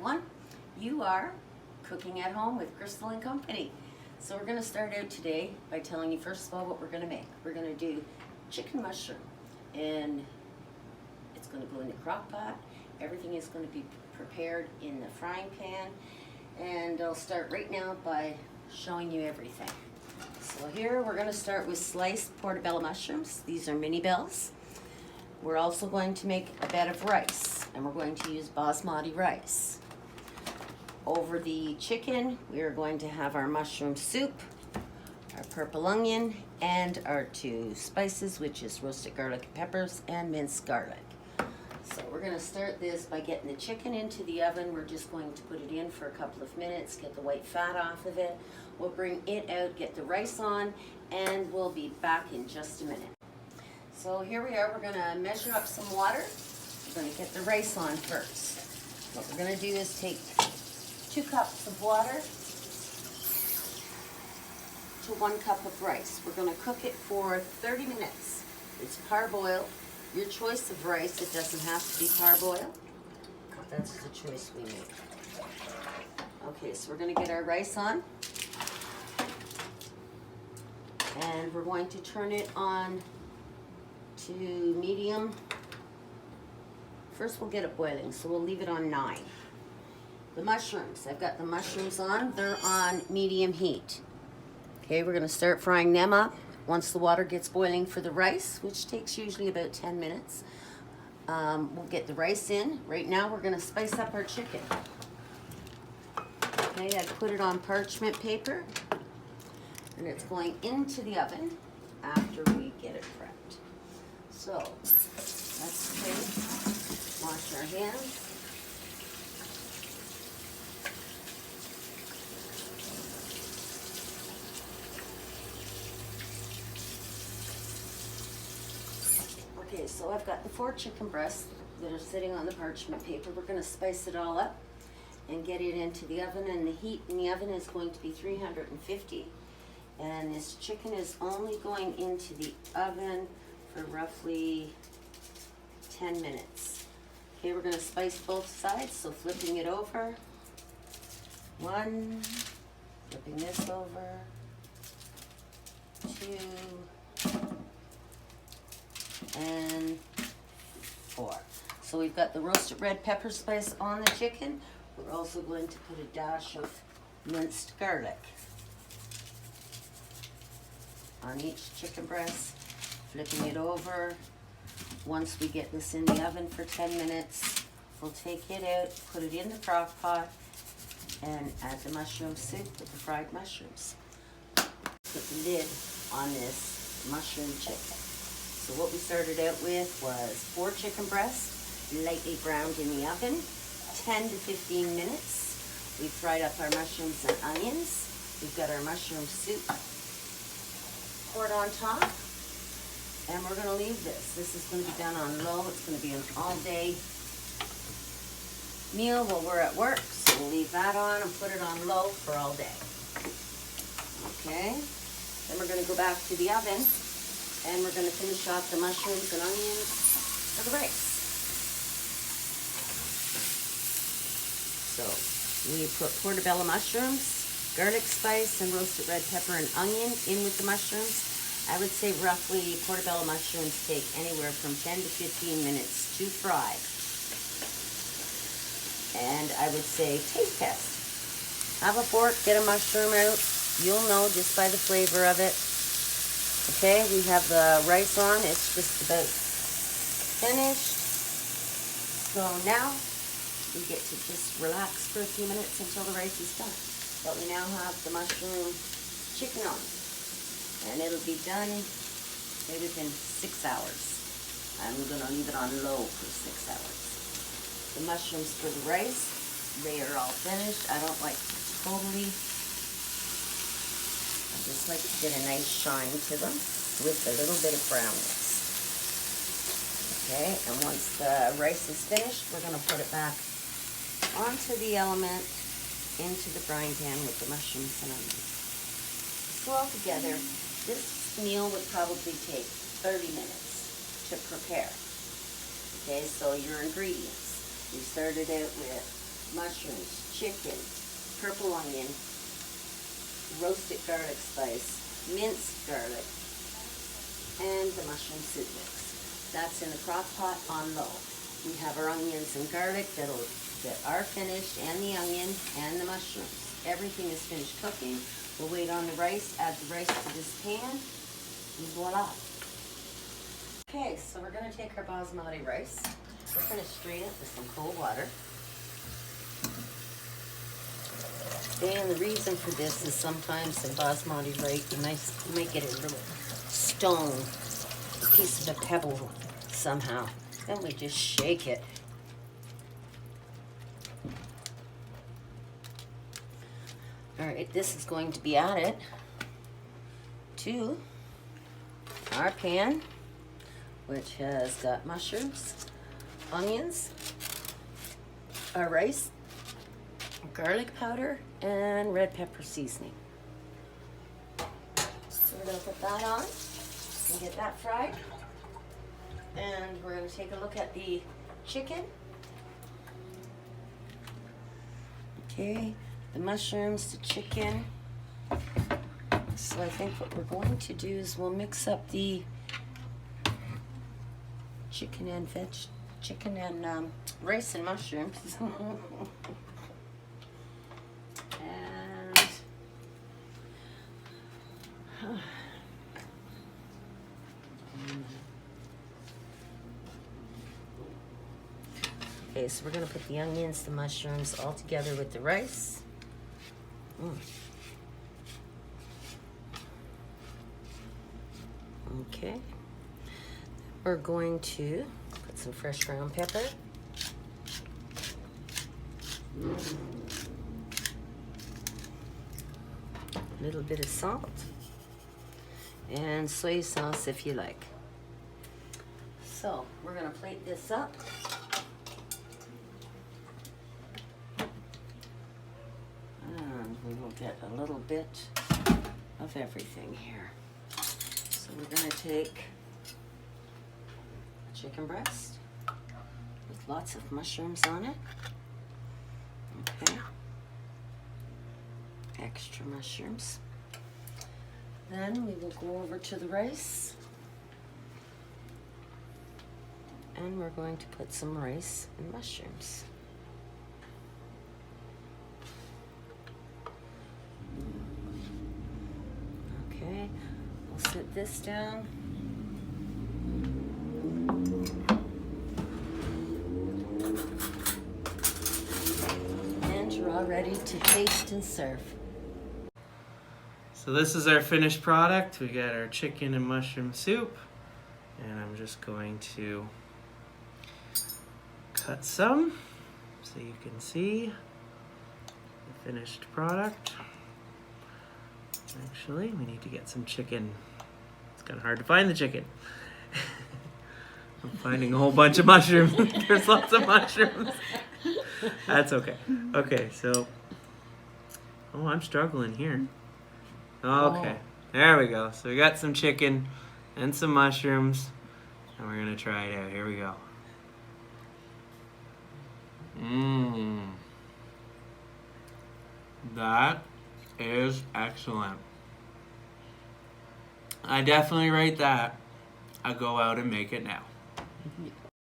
everyone. You are cooking at home with Crystal and Company. So we're going to start out today by telling you first of all what we're going to make. We're going to do chicken mushroom, and it's going to go in the crock pot. Everything is going to be prepared in the frying pan, and I'll start right now by showing you everything. So here we're going to start with sliced portobello mushrooms. These are mini bells. We're also going to make a bed of rice, and we're going to use basmati rice. Over the chicken, we are going to have our mushroom soup, our purple onion, and our two spices, which is roasted garlic and peppers and minced garlic. So we're going to start this by getting the chicken into the oven. We're just going to put it in for a couple of minutes, get the white fat off of it. We'll bring it out, get the rice on, and we'll be back in just a minute. So here we are. We're going to measure up some water. We're going to get the rice on first. What we're going to do is take 2 cups of water to 1 cup of rice. We're going to cook it for 30 minutes. It's parboiled. Your choice of rice, it doesn't have to be parboiled. That's the choice we make. Okay, so we're going to get our rice on. And we're going to turn it on to medium. First we'll get it boiling, so we'll leave it on 9. The mushrooms, I've got the mushrooms on. They're on medium heat. Okay, we're going to start frying them up. Once the water gets boiling for the rice, which takes usually about 10 minutes, we'll get the rice in. Right now we're going to spice up our chicken. Okay, I put it on parchment paper, and it's going into the oven after we get it prepped. So, let's take, wash our hands. Okay, so I've got the 4 chicken breasts that are sitting on the parchment paper. We're going to spice it all up and get it into the oven, and the heat in the oven is going to be 350. And this chicken is only going into the oven for roughly 10 minutes. Okay, we're going to spice both sides, so flipping it over. 1, flipping this over. 2, and 4. So we've got the roasted red pepper spice on the chicken. We're also going to put a dash of minced garlic on each chicken breast, flipping it over. Once we get this in the oven for 10 minutes, we'll take it out, put it in the crock pot, and add the mushroom soup with the fried mushrooms. Put the lid on this mushroom chicken. So what we started out with was 4 chicken breasts, lightly browned in the oven, 10 to 15 minutes. We fried up our mushrooms and onions. We've got our mushroom soup poured on top, and we're going to leave this. This is going to be done on low. It's going to be an all-day meal while we're at work, so we'll leave that on and put it on low for all day. Okay, then we're going to go back to the oven, and we're going to finish off the mushrooms and onions for the rice. So we put portobello mushrooms, garlic spice, and roasted red pepper and onion in with the mushrooms. I would say roughly portobello mushrooms take anywhere from 10 to 15 minutes to fry. And I would say taste test. Have a fork, get a mushroom out. You'll know just by the flavor of it. Okay, we have the rice on. It's just about finished. So now we get to just relax for a few minutes until the rice is done. But we now have the mushroom chicken on, and it'll be done maybe within 6 hours. I'm going to leave it on low for 6 hours. The mushrooms for the rice, they are all finished. I don't like totally, I just like to get a nice shine to them with a little bit of brownness. Okay, and once the rice is finished, we're going to put it back onto the element, into the frying pan with the mushrooms and onions. So altogether, this meal would probably take 30 minutes to prepare. Okay, so your ingredients. We started out with mushrooms, chicken, purple onion, roasted garlic spice, minced garlic, and the mushroom soup mix. That's in the crock pot on low. We have our onions and garlic that are finished, and the onion and the mushrooms. Everything is finished cooking. We'll wait on the rice, add the rice to this pan, and voila. Okay, so we're going to take our basmati rice. We're going to strain it with some cold water. And the reason for this is sometimes in basmati rice, you might get a little stone, a piece of a pebble somehow. Then we just shake it. All right, this is going to be added to our pan, which has got mushrooms, onions, our rice, garlic powder, and red pepper seasoning. So we're going to put that on and get that fried. And we're going to take a look at the chicken. Okay, the mushrooms, the chicken. So I think what we're going to do is we'll mix up the chicken and rice and mushrooms. Okay, so we're going to put the onions, the mushrooms all together with the rice. Okay. We're going to put some fresh ground pepper. A little bit of salt. And soy sauce if you like. So, we're going to plate this up. And we will get a little bit of everything here. So we're going to take a chicken breast with lots of mushrooms on it. Okay. Extra mushrooms. Then we will go over to the rice. And we're going to put some rice and mushrooms. Okay, we'll set this down. And you're all ready to taste and serve. So this is our finished product. We got our chicken and mushroom soup. And I'm just going to cut some so you can see the finished product. Actually, we need to get some chicken. It's kind of hard to find the chicken. I'm finding a whole bunch of mushrooms. There's lots of mushrooms. That's okay. Okay, so... Oh, I'm struggling here. Okay, there we go. So we got some chicken and some mushrooms. And we're going to try it out. Here we go. That is excellent. I definitely rate that. I go out and make it now.